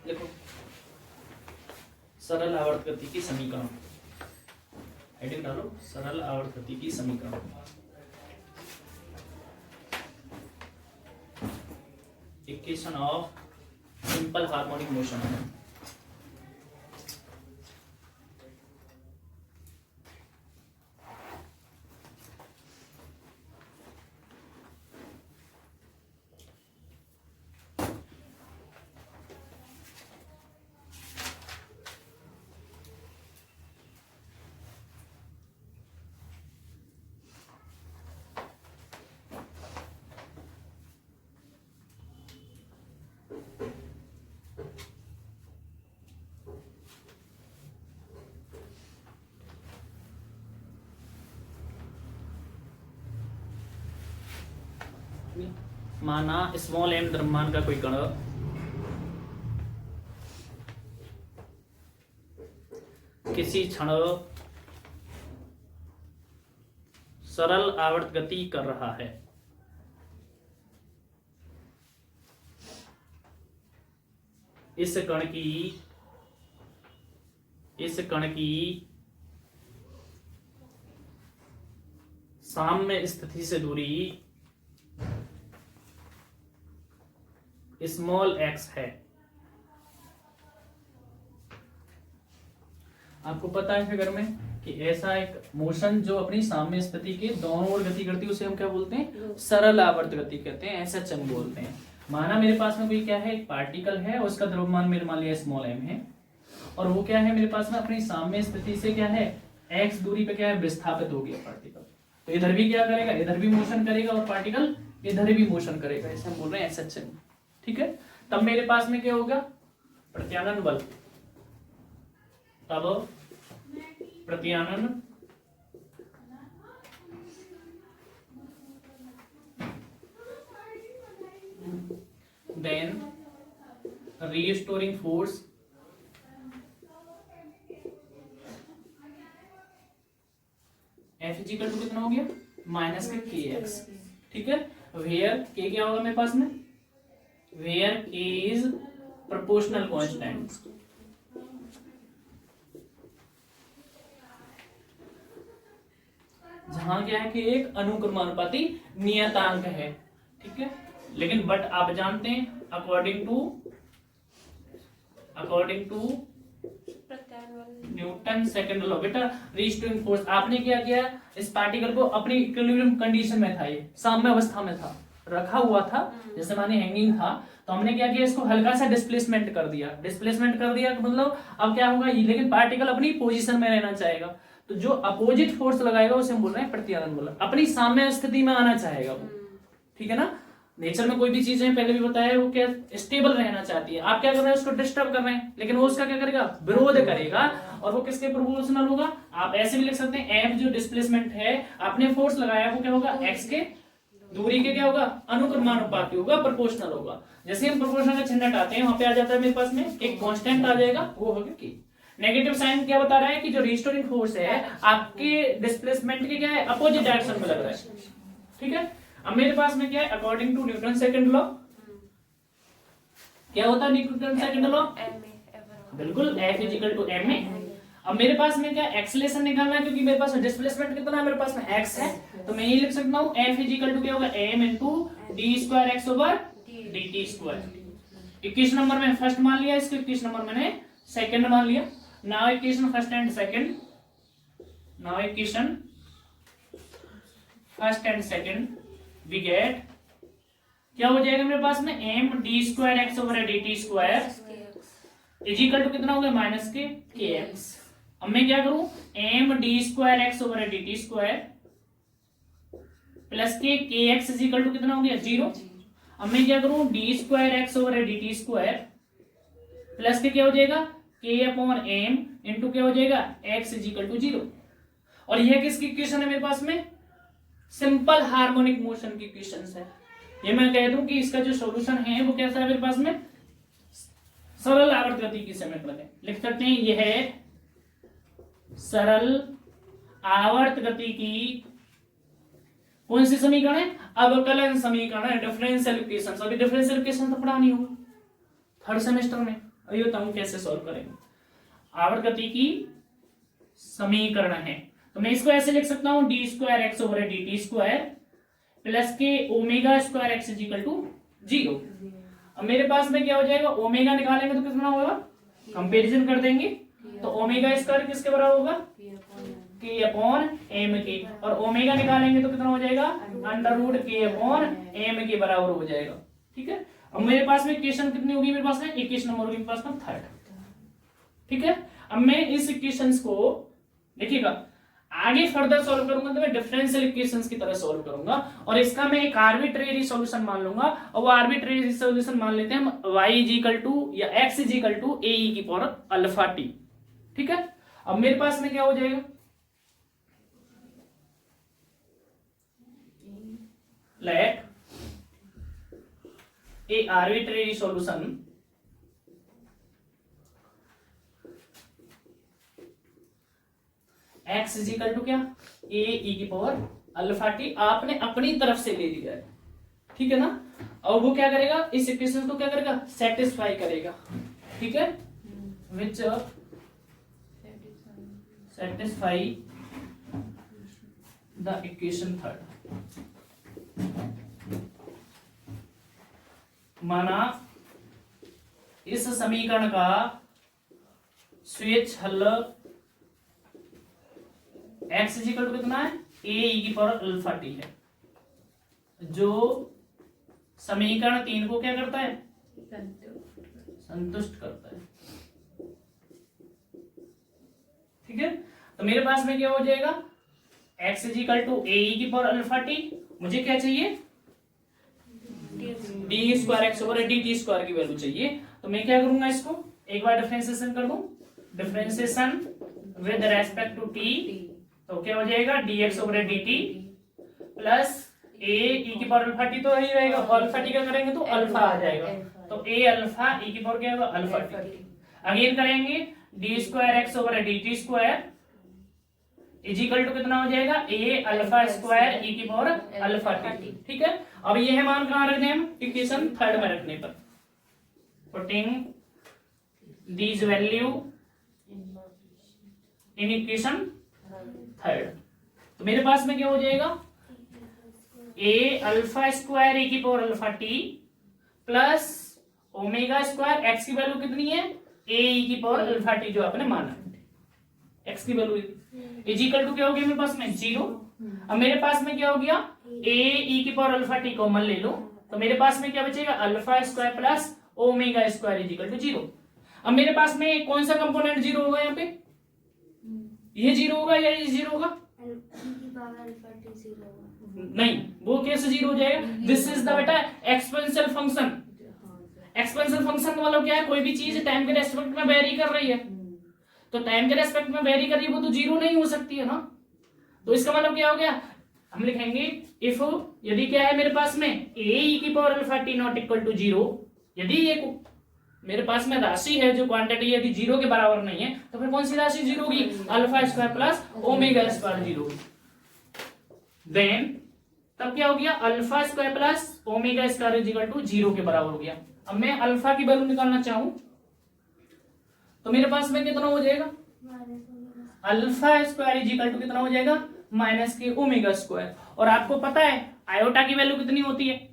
देखो सरल आवर्त गति की समीकरण, हेडिंग डालो सरल आवर्त गति की समीकरण। Equation of simple harmonic motion. माना स्मॉल m द्रव्यमान का कोई कण किसी क्षण सरल आवर्त गति कर रहा है। इस कण की साम्य स्थिति से दूरी स्मॉल x है। आपको पता है फिगर में कि ऐसा एक मोशन जो अपनी साम्य स्थिति के दोनों ओर गति करती है उसे हम क्या बोलते हैं? सरल आवर्त गति कहते हैं, ऐसा चम बोलते हैं। माना मेरे पास में कोई क्या है, एक पार्टिकल है, उसका द्रव्यमान मेरे मान लिया स्मॉल m है, और वो क्या है मेरे पास में अपनी साम्य स्थिति से क्या है x दूरी पे क्या है विस्थापित हो गया पार्टिकल। तो इधर भी क्या करेगा, इधर भी मोशन करेगा और पार्टिकल इधर भी मोशन करेगा, इसे हम बोल रहे हैं ऐसा चम। ठीक है, तब मेरे पास में क्या होगा, प्रत्यानन बल। तब प्रत्यानन then restoring force F equal to कितना हो गया माइनस के kx। ठीक है, वेयर k क्या होगा मेरे पास में, where k is proportional constant. जहां क्या है कि एक अनुक्रमानुपाती नियतांक है। ठीक है, लेकिन बट आप जानते हैं according to Newton second law, बेटा रीस्टोरिंग फोर्स आपने क्या किया, इस पार्टिकल को अपनी इक्विलिब्रियम कंडीशन में था, ये साम्य अवस्था में था, रखा हुआ था, जैसे माने हैंगिंग था, तो हमने क्या किया, इसको हल्का सा डिस्प्लेसमेंट कर दिया मतलब अब क्या होगा, लेकिन पार्टिकल अपनी पोजीशन में रहना चाहेगा, तो जो अपोजिट फोर्स लगाएगा उसे हम बोल रहे हैं प्रत्यानन बल, अपनी साम्य स्थिति में आना चाहेगा वो। ठीक है ना, नेचर में कोई भी चीजें पहले भी बताया वो क्या स्टेबल रहना चाहती है, आप क्या कर रहे हैं उसको डिस्टर्ब कर रहे हैं, लेकिन वो उसका क्या करेगा, विरोध करेगा, और वो किसके प्रोपोर्शनल होगा। आप ऐसे भी लिख सकते हैं एफ जो डिस्प्लेसमेंट है आपने फोर्स लगाया वो क्या होगा, एक्स के दूरी के क्या होगा, अनुक्रमानुपाती होगा, प्रोपोर्शनल होगा। जैसे हम प्रोपोर्शनल का चिन्ह हटाते हैं वहां पे आ जाता है मेरे पास में एक कांस्टेंट आ जाएगा, वो होगा की। नेगेटिव साइन क्या बता रहा है कि जो रिस्टोरिंग फोर्स है आपके डिस्प्लेसमेंट के क्या है, अपोजिट डायरेक्शन में लग रहा है। ठीक है, अब मेरे पास में क्या है, according to Newton second law क्या होता है, न्यूटन सेकंड लॉ बिल्कुल F इक्वल टू m है। अब मेरे पास में क्या एक्सेलरेशन निकालना है, क्योंकि मेरे पास डिस्प्लेसमेंट कितना है, मेरे पास में x है, तो मैं ये लिख सकता हूँ F इक्वल टू क्या होगा, m into d square x over dt square. Equation number में फर्स्ट मान लिया, इसको इक्वेशन नंबर मैंने सेकंड मान लिया। Now equation first and second, now equation first and second we get क्या हो जाएगा मेरे पास में m d square x over dt square is equal to कितना हो गया, माइनस के kx। अब मैं क्या करूं, m d square x over dt square plus के kx इज इक्वल टू कितना हो गया, 0। अब मैं क्या करूं, d square x over dt square plus के क्या हो जाएगा, k अपॉन m इंटू क्या हो जाएगा, x इज इक्वल टू 0। और यह किसकी इक्वेशन है मेरे पास में, सिंपल हार्मोनिक मोशन की इक्वेशंस है। ये मैं कह दूं कि इसका जो सॉल्यूशन है वो कैसा है मेरे पास में, सरल आवर्त गति की समीकरण है। लिख सकते हैं यह है सरल आवर्त गति की कौन सी समीकरण है, अवकलन समीकरण है, डिफरेंशियल इक्वेशन। अभी डिफरेंशियल इक्वेशन तो पढ़ा नहीं होगा थर्ड सेमेस्टर में, अभी बताऊं कैसे सॉल्व करेंगे। आवर्त गति की समीकरण है, तो मैं इसको ऐसे लिख सकता हूं D square X over D T square plus K omega square X is equal to 0। अब मेरे पास में क्या हो जाएगा, ओमेगा निकालेंगे तो कितना होगा, कंपैरिजन कर देंगे, तो ओमेगा स्क्वायर किसके बराबर होगा, के अपॉन एम के, और ओमेगा निकालेंगे तो कितना हो जाएगा, under root k upon M के बराबर हो जाएगा। ठीक है, अब मेरे पास में इक्वेशन कितनी होगी, मेरे पास में इक्वेशन नंबर होगी मेरे पास में 3rd। ठीक है, अब मैं इस इक्वेशंस को देखिएगा आगे फर्दर सॉल्व करूंगा तो मैं डिफरेंशियल इक्वेशंस की तरह सॉल्व करूंगा, और इसका मैं एक आर्बिट्रेरी सॉल्यूशन मान लूंगा, और वो आर्बिट्रेरी सॉल्यूशन मान लेते हैं हम y इज इक्वल टू या x इज इक्वल टू ए की पावर अल्फा टी। ठीक है, अब मेरे पास में क्या हो जाएगा, let a arbitrary solution x is equal to क्या, ए ई की पावर अल्फा टी, आपने अपनी तरफ से ले लिया है। ठीक है ना, और वो क्या करेगा, इस इक्वेशन को क्या करेगा, सेटिस्फाई करेगा। ठीक है, विच सेटिस्फाई द इक्वेशन 3rd। माना इस समीकरण का स्वेच्छ हल x इज इक्वल टू कितना है, ए ई की पावर अल्फा टी है, जो समीकरण 3 को क्या करता है, संतुष्ट करता है। ठीक है, तो मेरे पास में क्या हो जाएगा, x इज इक्वल टू ए ई की पावर अल्फा टी, मुझे क्या चाहिए, D square X over D T square की वैल्यू चाहिए, तो मैं क्या करूंगा, इसको एक बार डिफरेंशिएशन कर दूं, differentiation with respect to T, तो क्या हो जाएगा, dx over dt plus a e की पावर अल्फा टी, तो यही रहेगा, अल्फा टी का करेंगे तो अल्फा आ जाएगा, तो a अल्फा e की पावर क्या होगा, अल्फा टी। अगेन करेंगे D square X over dt square is equal to कितना हो जाएगा, a अल्फा स्क्वायर e की पावर अल्फा टी। ठीक है, अब ये है मान कहाँ रखने हम, इक्वेशन 3rd में रखने पर, putting these value in equation 3rd, तो मेरे पास में क्या हो जाएगा, a अल्फा स्क्वायर e की power alpha T plus omega square x की वैल्यू कितनी है, a e की पावर अल्फा टी जो आपने माना, x की वैल्यू इज इक्वल टू क्या हो गया मेरे पास में 0। अब मेरे पास में क्या हो गया, a e की पावर अल्फा टी कॉमन ले लो, तो मेरे पास में क्या बचेगा, alpha square plus omega square is equal to 0। अब मेरे पास में कौन सा कंपोनेंट 0 होगा, यहाँ पे ये 0 होगा या ये 0 होगा, नहीं, वो कैसे 0 हो जाएगा, दिस इज द बेटा एक्सपोनेंशियल फंक्शन। एक्सपोनेंशियल फंक्शन मतलब क्या है, कोई भी चीज टाइम के रेस्पेक्ट में वेरी कर रही है, तो टाइम के रेस्पेक्ट में वेरी कर रही है, वो तो 0 नहीं हो सकती है ना, तो इसका मतलब क्या हो गया, हम लिखेंगे इफ, यदि क्या है मेरे पास में a e की power alpha T not equal to 0, यदि ये मेरे पास में राशि है जो क्वांटिटी यदि 0 के बराबर नहीं है, तो फिर कौन सी राशि 0 होगी, alpha square plus omega square 0 होगी, देन तब क्या हो गया, alpha square plus omega square is equal to 0 के बराबर हो गया। अब मैं अल्फा की वैल्यू निकालना चाहूं तो मेरे पास में कितना हो जाएगा, alpha square is equal to कितना हो जाएगा, माइनस के ओमेगा स्क्वायर, और आपको पता है आयोटा की वैल्यू कितनी होती है,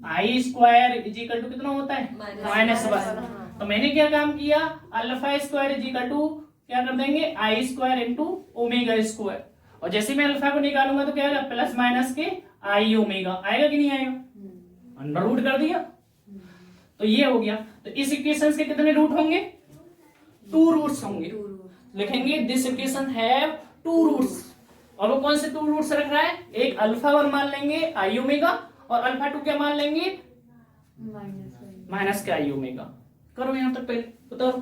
I square is equal to कितना होता है, -1। तो मैंने क्या काम किया, alpha square is equal to क्या कर देंगे, I square into omega square, और जैसे मैं अल्फा को निकालूंगा तो क्या आएगा, प्लस माइनस के आई ओमेगा, आएगा कि नहीं आएगा, अंडर रूट कर दिया, तो ये हो गया। तो इस इक्वेशन के कितने रूट होंगे, 2 रूट्स होंगे, लिखेंगे दिस इक्वेशन हैव 2 रूट्स, और वो कौन से 2 रूट्स रख रहा है, एक अल्फा 1 मान लेंगे आई ओमेगा, और अल्फा 2 क्या मान लेंगे, माइनस के आई ओमेगा। करो यहां तक पहले बताओ,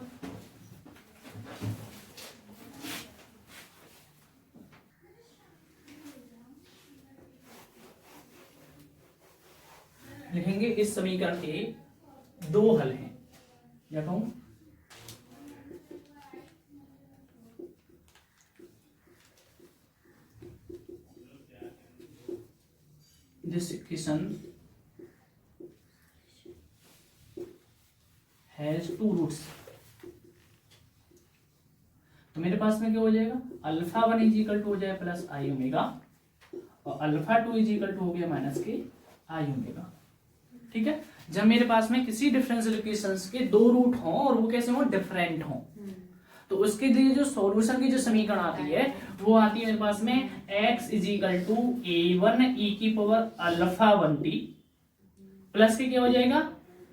लिखेंगे इस समीकरण के 2 हल हैं, या कहूं this equation हैज 2 रूट्स, तो मेरे पास में क्या हो जाएगा, अल्फा 1 इज इक्वल टू हो जाए प्लस आई ओमेगा, और अल्फा 2 इज इक्वल टू हो गया माइनस के आई ओमेगा। ठीक है, जब मेरे पास में किसी डिफरेंशियल इक्वेशंस के 2 रूट हों और वो कैसे हो, डिफरेंट हों, तो उसके लिए जो सॉल्यूशन की जो समीकरण आती है वो आती है मेरे पास में x is equal to a1 e की पावर अल्फा 1t प्लस के क्या हो जाएगा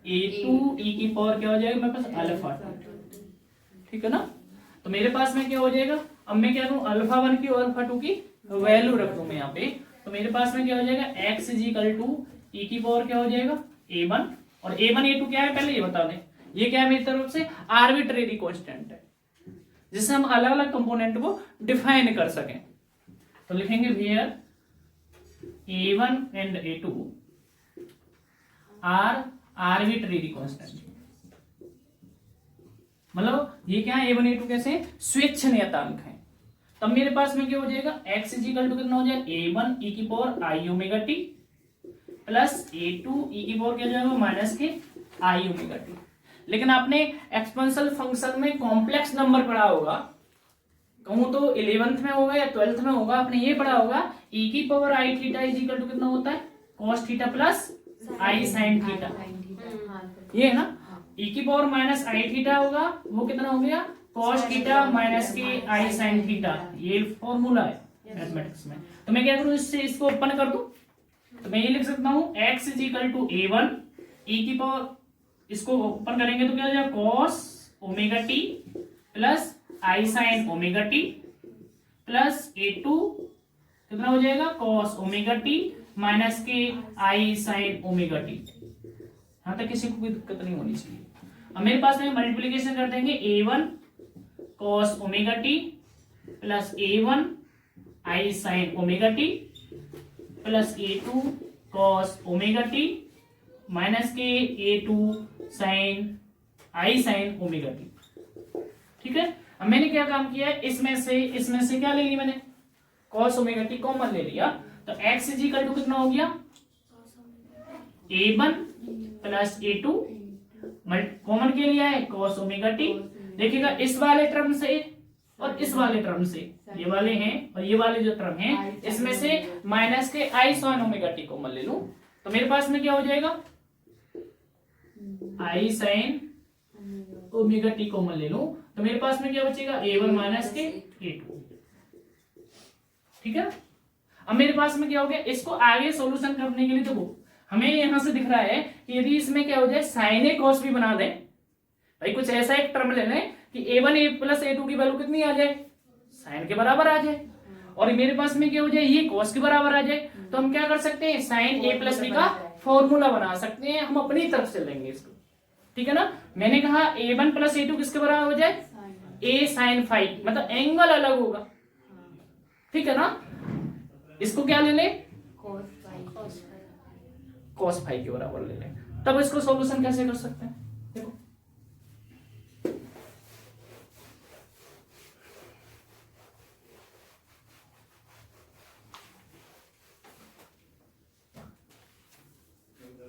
a2 e की पावर क्या हो जाएगा मेरे पास अल्फा 2। ठीक है ना, तो मेरे पास में क्या हो जाएगा, अब मैं क्या करूं, अल्फा 1 की और अल्फा 2 की वैल्यू रख दूं मैं यहाँ पे, तो मेरे पास में क्या हो जाएगा x is equal to e की पावर क्या हो जाएगा a1, और a1 a2 क्या है पहले ये बता दें, ये क्या है मेरी तरफ से आर्बिट्रेरी कांस्टेंट है जिससे हम अलग अलग कंपोनेंट को डिफाइन कर सकें। तो लिखेंगे here a1 and a2 are arbitrary constant, मतलब ये क्या है a1 a2 कैसे स्वेच्छ नियतांक है। तब मेरे पास में क्या हो जाएगा x इज इक्वल टू कितना हो जाएगा a1 e की power I omega T plus a2 e की पावर क्या हो जाएगा माइनस के आई ओमेगा टी। लेकिन आपने एक्सपोनेंशियल फंक्शन में कॉम्प्लेक्स नंबर पढ़ा होगा, कहूं तो 11th में होगा या 12th में होगा, आपने ये पढ़ा होगा e की power i theta is equal to कितना होता है cos थीटा प्लस आई साइन थीटा, ये है ना, e की पावर माइनस आई थीटा होगा वो कितना हो गया cos थीटा माइनस के आई साइन थीटा, ये फॉर्मूला है मैथमेटिक्स में। तो मैं क्या करूं, इससे इसको ओपन कर दूं, तो मैं ये लिख सकता हूं x is equal to a1 e की पावर, इसको ओपन करेंगे तो क्या हो जाएगा cos ओमेगा टी प्लस आई sine omega T plus a2 कितना हो जाएगा cos ओमेगा टी माइनस के आई साइन ओमेगा टी। यहां तक किसी को कोई दिक्कत नहीं होनी चाहिए। अब मेरे पास में मल्टीप्लिकेशन कर देंगे a1 cos omega T plus a1 I sine omega T plus a2 cos omega T minus के a2 sine I sine omega T. ठीक है, अब मैंने क्या काम किया है, इसमें से क्या ले ली मैंने cos ओमेगा टी कॉमन ले लिया, तो x इज इक्वल टू कितना हो गया a1 प्लस a2 कॉमन के लिया है cos ओमेगा टी। देखिएगा इस वाले टर्म से और इस वाले टर्म से, ये वाले हैं और ये वाले जो टर्म हैं इसमें से माइनस के आई साइन ओमेगा टी कॉमन ले लूं, तो मेरे पास में क्या हो जाएगा आई साइन ओमेगा टी कॉमन ले लूं, तो मेरे पास में क्या बचेगा a1 माइनस के a2। ठीक है, अब मेरे पास में क्या हो गया, इसको आगे सॉल्यूशन करने के लिए देखो हमें यहां से दिख रहा है कि यदि इसमें क्या हो जाए साइन ए कॉस भी बना दें, भाई कुछ ऐसा एक टर्म ले लें कि a1 a प्लस a2 की वैल्यू कितनी आ जाए साइन के बराबर आ जाए, और मेरे पास में क्या हो जाए ये कॉस के बराबर आ जाए, तो हम क्या कर सकते हैं साइन ए प्लस बी का फॉर्मूला बना सकते हैं, हम अपनी तरफ से लेंगे इसको। ठीक है ना, मैंने कहा a1 प्लस a2 किसके बराबर हो जाए a साइन फाइव, मतलब एंगल अलग होगा। ठीक है ना, इसको क्या ले लें cos फाइव के बराबर ले लें, तब इसको सॉल्यूशन कैसे कर सकते हैं देखो,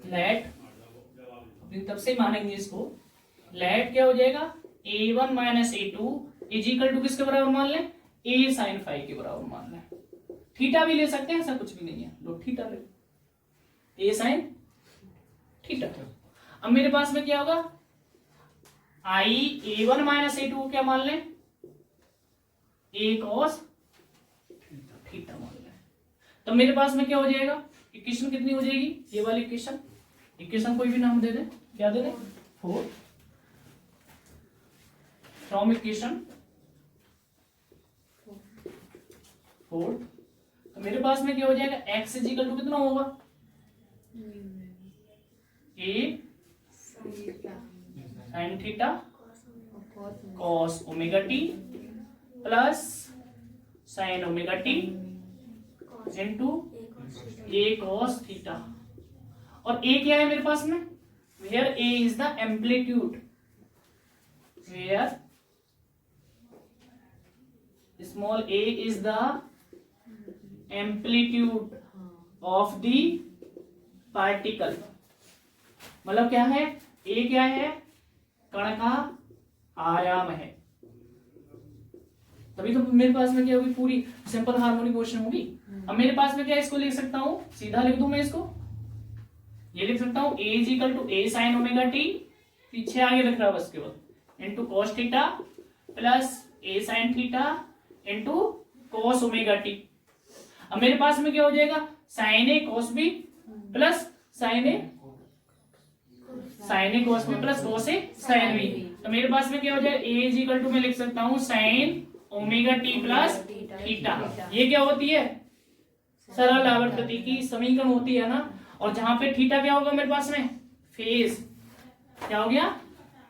लेट अपनी तरफ से मानेंगे इसको, लेट क्या हो जाएगा a1 minus a2 is equal to किसके बराबर मान लें a साइन फाइव के बराबर मान लें, थीटा भी ले सकते हैं ऐसा कुछ भी नहीं है, लो थीटा ले a साइन थीटा। अब मेरे पास में क्या होगा आई a1 माइनस a2 क्या मान लें a cos थीटा मान लें, तो मेरे पास में क्या हो जाएगा इक्वेशन कितनी हो जाएगी, ये वाली इक्वेशन कोई भी नाम दे दे, क्या दे दे 4 फ्रॉम इक्वेशन 4, तो मेरे पास में क्या हो जाएगा x इज इक्वल टू कितना होगा a sine theta cos omega T plus sine omega t into a cos theta, और a क्या है मेरे पास में, where a is the amplitude, where small a is the amplitude of the particle, मतलब क्या है a क्या है कण का आयाम है। तभी तो मेरे पास में क्या होगी, पूरी सिंपल हार्मोनिक मोशन होगी। अब मेरे पास में क्या, इसको लिख सकता हूं, सीधा लिख दूं मैं इसको, ये लिख सकता हूं, a is equal to a sine omega t, पीछे आगे लिख रहा है बस केवल, into cos theta plus a sine theta into cos omega t. अब मेरे पास में क्या हो जाएगा, sine A cos B plus sine A cos B plus cos A sine B. तो मेरे पास में क्या हो जाएगा, a इज इक्वल टू मैं लिख सकता हूं sign omega T plus theta. ये क्या होती है, सरल आवर्त की समीकरण होती है ना। और जहां पे थीटा क्या होगा मेरे पास में, फेज, क्या हो गया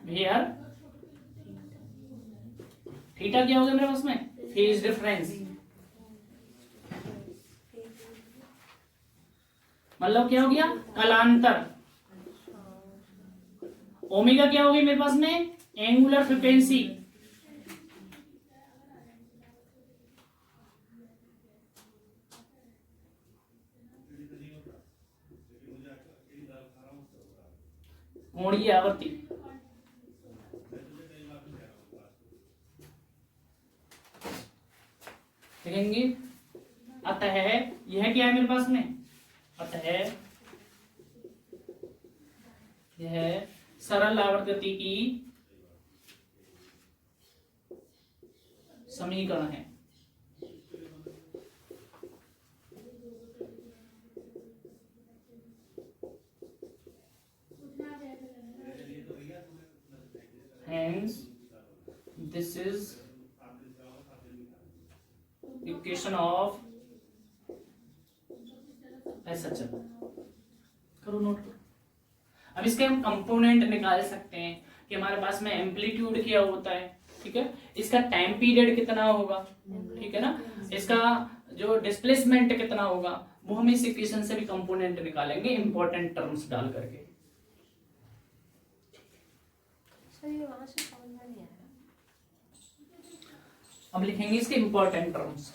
भैया, थीटा क्या हो गया मेरे पास में, फेज डिफरेंस। मतलब क्या हो गया, कालांतर। ओमेगा क्या होगी मेरे पास में, एंगुलर फ्रीक्वेंसी। कोणीय आवर्ती। देखेंगे, अतः यह क्या है मेरे पास में, अतः यह सरल आवर्त गति की समीकरण है। Hence, this is equation of SHL। करो नोट करो। अब इसके हम कंपोनेंट निकाल सकते हैं कि हमारे पास में एम्पलीट्यूड क्या होता है, ठीक है, इसका टाइम पीरियड कितना होगा, ठीक है ना, इसका जो डिस्प्लेसमेंट कितना होगा, वो हम इस इक्वेशन से भी कंपोनेंट निकालेंगे इंपॉर्टेंट टर्म्स डाल करके। वहां से समझ में नहीं आया। अब लिखेंगे इसके इंपॉर्टेंट टर्म्स।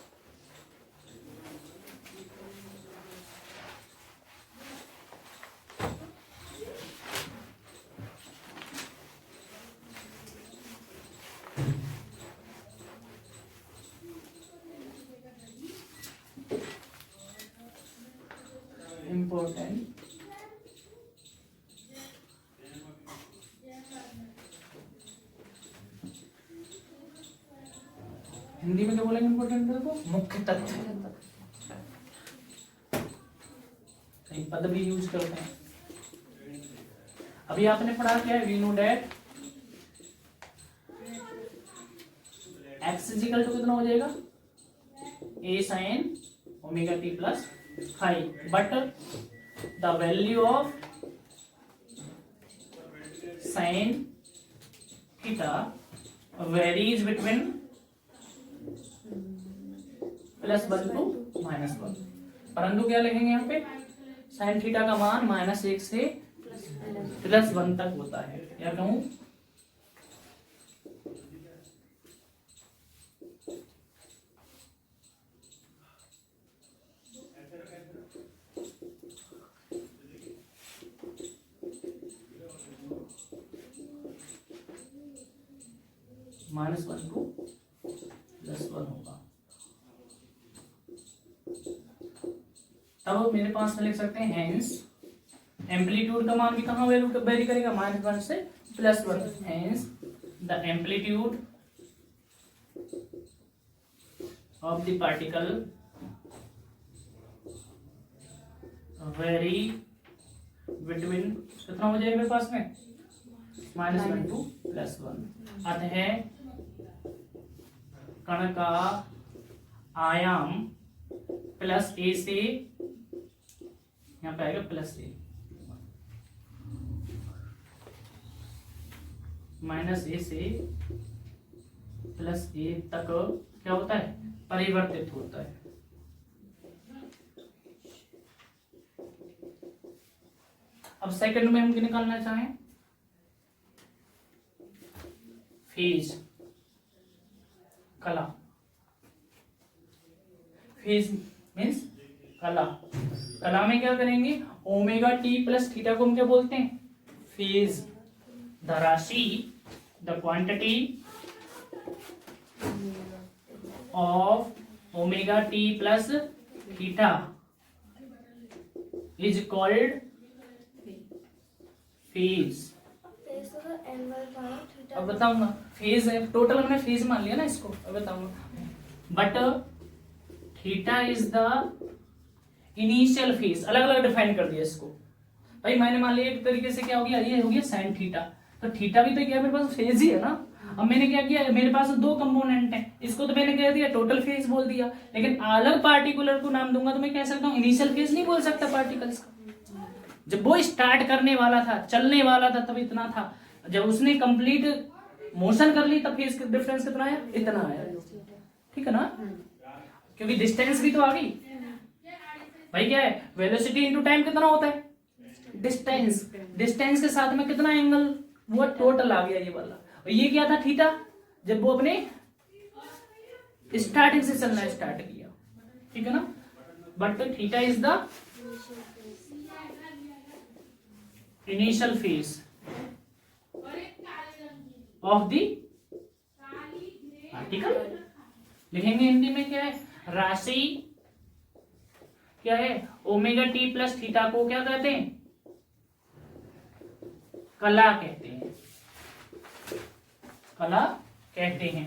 इंपॉर्टेंट हिंदी में क्या बोलेंगे, इंपॉर्टेंट को मुख्य तथ्य, कहीं पद भी यूज करते हैं। अभी आपने पढ़ा क्या है, we know that X equal to कितना हो जाएगा, A sine omega T plus five, but the value of sine theta varies between +1 to -1। परंतु क्या लिखेंगे यहाँ पे, साइन थीटा का मान -1 से +1 तक होता है, या कहूं -1 to +1 होगा। तब मेरे पास में लिख सकते हैं, हेंस एम्पलीट्यूड का मान भी कहाँ वेरी करेगा, -1 से +1। Hence the amplitude of the particle very between, कितना हो जाएगा मेरे पास में, -1 to +1। अतः कण का आयाम प्लस ए से, यहाँ पे आएगा प्लस ए, -a से +a तक क्या होता है, परिवर्तित होता है। अब सेकंड में हम क्या निकालना चाहें, फेज, कला, फेज मीन्स कला। कला में क्या करेंगे, ओमेगा टी प्लस थीटा को हम क्या बोलते हैं, फेज। द राशि the quantity of omega T plus theta is called phase. अब बताऊंगा, फेज है, टोटल हमने फेज मान लिया ना इसको, अब बताऊंगा। But theta is the initial phase, अलग अलग डिफाइन कर दिया इसको भाई। मैंने मान लिया एक तरीके से क्या हो गया, ये हो गया साइन थीटा, तो थीटा भी तो क्या मेरे पास फेज ही है ना। अब मैंने क्या किया, मेरे पास दो कंपोनेंट हैं, इसको तो मैंने कह दिया टोटल फेज बोल दिया, लेकिन अलग पार्टिकुलर को नाम दूंगा तो मैं कह सकता हूँ इनिशियल फेज नहीं बोल सकता पार्टिकल्स का। जब वो स्टार्ट करने वाला था, चलने वाला था, तब इतना था, जब उसने कंप्लीट मोशन कर ली तब फेज डिफरेंस कितना आया, इतना आया। ठीक है ना, क्योंकि डिस्टेंस भी तो आ गई भाई। क्या है, वेलोसिटी इनटू टाइम कितना होता है, डिस्टेंस, डिस्टेंस के साथ में कितना एंगल, वो टोटल आ गया ये वाला। और ये क्या था थीटा, जब वो अपने स्टार्टिंग से चलना स्टार्ट किया। ठीक है ना, but theta is the initial phase of the particle. लिखेंगे हिंदी में क्या है, राशि क्या है, ओमेगा टी प्लस थीटा को क्या कहते हैं, कला कहते हैं, कला कहते हैं।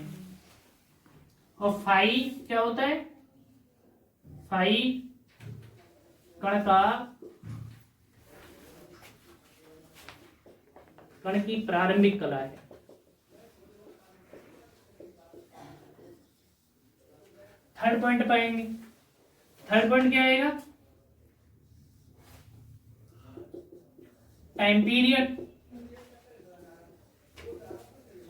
और फाई क्या होता है, फाई कण की प्रारंभिक कला है। थर्ड पॉइंट पाएंगे, थर्ड पॉइंट क्या आएगा, टाइम पीरियड।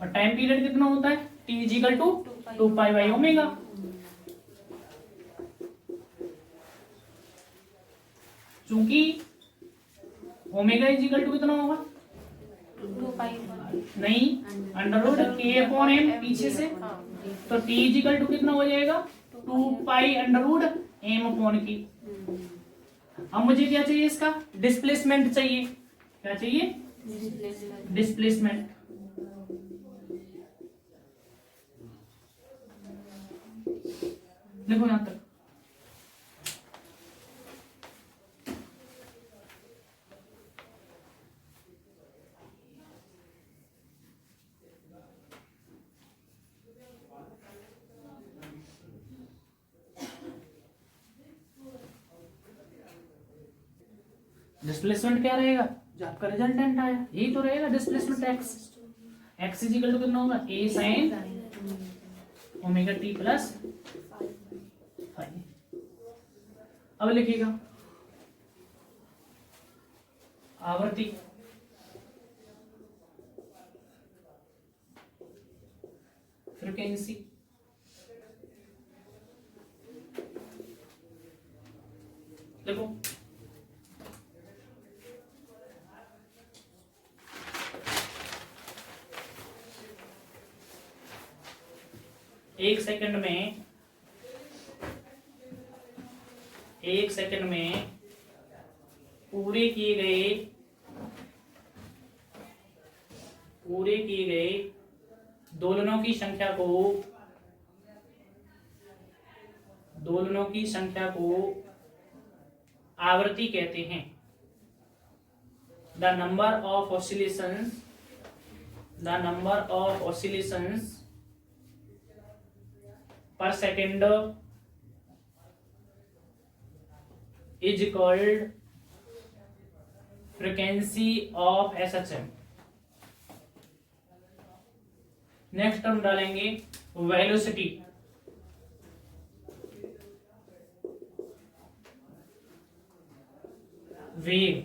और टाइम पीरियड कितना होता है, T is equal to 2 pi by omega. चूंकि ओमेगा इज इक्वल टू कितना होगा, 2 पाई नहीं, under root k upon m पीछे से, तो टी इज इक्वल टू कितना हो जाएगा, 2 pi under root m upon k. अब मुझे क्या चाहिए, इसका डिस्प्लेसमेंट चाहिए। क्या चाहिए, डिस्प्लेसमेंट। देखो यहां तक, डिस्प्लेसमेंट क्या रहेगा, जो आपका रिजल्टेंट आया यही तो रहेगा displacement X. X is equal to कितना होगा, A sine omega T plus phi. अब लिखिएगा आवर्ती फ्रीक्वेंसी, देखो एक सेकंड में पूरे किए गए दोलनों की संख्या को आवृत्ति कहते हैं। The number of oscillations per second is called frequency of SHM। Next term डालेंगे वेलोसिटी, वेग।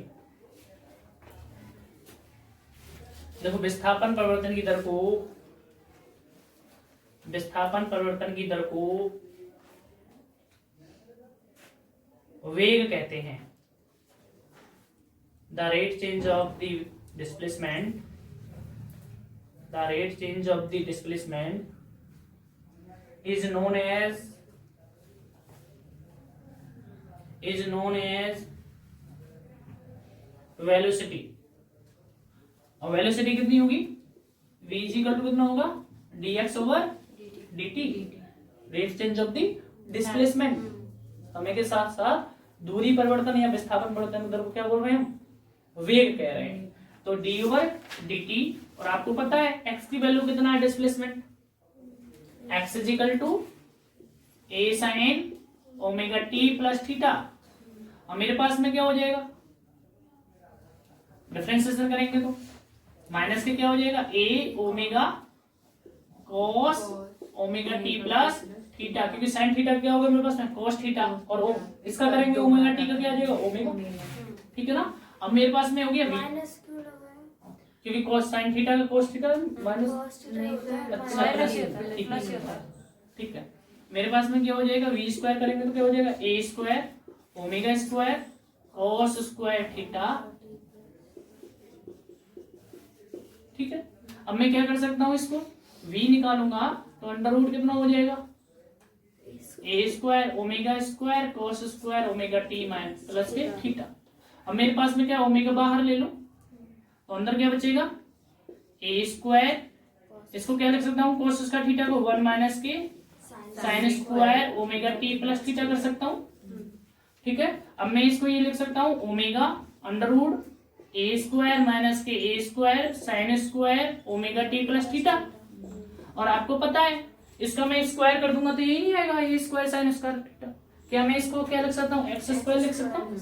देखो विस्थापन परिवर्तन की दर को वेग कहते हैं। The rate change of the displacement is known as velocity. और वेलोसिटी कितनी होगी, v इज इक्वल टू कितना होगा dx over dt, rate change of the displacement. समय के साथ साथ दूरी परिवर्तन या विस्थापन परिवर्तन दर को क्या बोल रहे हैं हम, वेग कह रहे हैं। तो d ओवर dt, और आपको पता है x की वैल्यू कितना है displacement, x is equal to a sin omega t plus theta. और मेरे पास में क्या हो जाएगा, डिफरेंशिएशन करेंगे तो माइनस के क्या हो जाएगा a omega cos omega t plus theta, क्योंकि sin थीटा क्या होगा मेरे पास में cos थीटा, और इसका करेंगे ओमेगा t का क्या आ जाएगा ओमेगा, ठीक है ना। अब मेरे पास में हो गया v, माइनस क्यों लगाया? क्योंकि cos sin थीटा का cos theta minus, Cos theta होता है, अच्छा, माइनस ठीक होता है, है, प्लस होता है। ठीक है। मेरे पास में क्या हो जाएगा v स्क्वायर करेंगे तो क्या हो जाएगा a square omega square cos square theta, ठीक है। अब मैं क्या कर सकता हूँ, इसको v निकालूंगा तो अंडर रूट कितना हो जाएगा a square omega square cos square omega t minus plus के थीटा। अब मेरे पास में क्या ओमेगा बाहर ले लो तो अंदर क्या बचेगा a स्क्वायर, इसको क्या लिख सकता हूँ cos स्क्वायर थीटा को 1 माइनस के sign square omega t plus theta कर सकता हूँ, ठीक है। अब मैं इसको ये लिख सकता हूँ omega under root a square minus के a square sine square omega t plus theta. और आपको पता है इसका मैं स्क्वायर कर दूंगा तो यही नहीं आएगा a square sine square theta, क्या मैं इसको क्या लिख सकता हूँ एक्स स्क्वायर लिख सकता हूँ,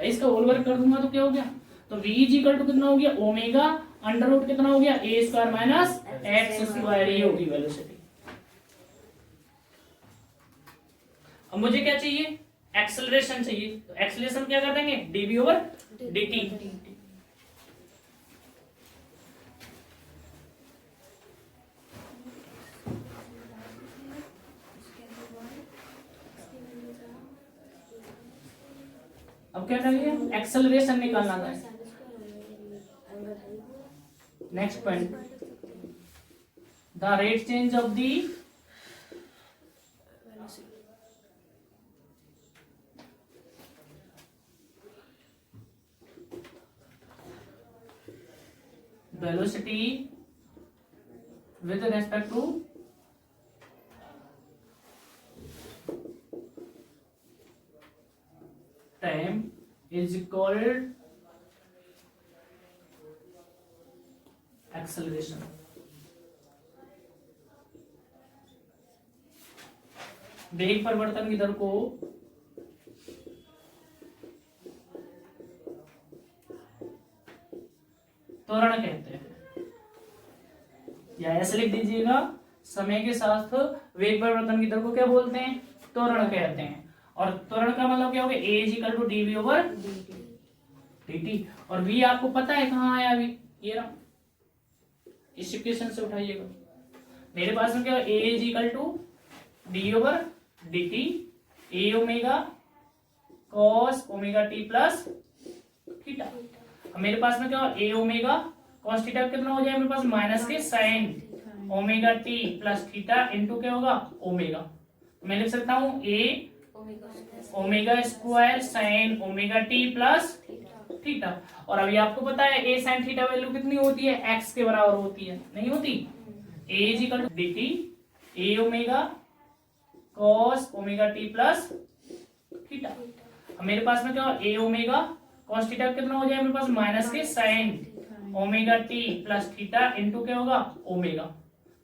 इसका होल वर्क कर दूंगा तो क्या हो गया, तो v इज इक्वल टू कितना हो गया ओमेगा अंडर रूट कितना हो गया a square minus x square, ये होगी वेलोसिटी। अब मुझे क्या चाहिए एक्सेलरेशन चाहिए, तो एक्सेलरेशन क्या कर देंगे dv ओवर dt। अब क्या करेंगे एक्सेलरेशन निकालना था। Next point, the rate change of the velocity with respect to time is called acceleration। वेग परिवर्तन की दर को त्वरण कहते हैं, या ऐसे लिख दीजिएगा समय के साथ वेग परिवर्तन की दर को क्या बोलते हैं त्वरण कहते हैं। और त्वरण का मतलब क्या हो गया a is equal to dv over dt, और v आपको पता है कहाँ आया अभी, ये रहा, इस इक्वेशन से उठाइएगा। मेरे पास में क्या a is equal to d over dt a omega cos omega t plus theta. मेरे पास में क्या a ओमेगा cos थीटा कितना हो जाएगा मेरे पास माइनस के sine omega t plus theta into क्या होगा ओमेगा। मैं लिख सकता हूँ a omega square sine omega t plus theta. और अभी आपको पता है a साइन थीटा वैल्यू कितनी होती है x के बराबर होती है, नहीं होती, a is equal to dt a omega cos omega t plus theta. मेरे पास में क्या a ओमेगा cos थीटा कितना हो जाएगा मेरे पास माइनस के sine omega t plus theta into क्या होगा ओमेगा।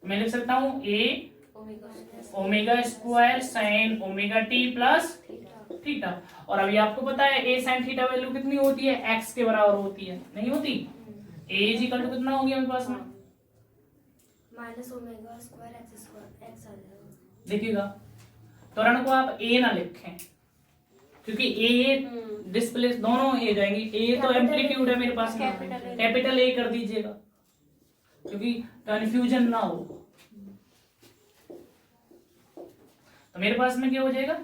मैं लिख सकता हूँ a omega square sine omega t plus theta. और अभी आपको पता है a साइन थीटा वैल्यू कितनी होती है x के बराबर होती है, नहीं होती, a इज इक्वल टू कितना हो गया मेरे पास में माइनस ओमेगा स्क्वायर एक्स आ जाएगा। देखिएगा त्वरण को आप a ना लिखें, क्योंकि a डिस्प्लेस दोनों a जाएंगी, a तो एम्पलीट्यूड है मेरे पास में, कैपिटल A कर दीजिएगा क्योंकि कंफ्यूजन ना हो। तो मेरे पास में क्या हो जाएगा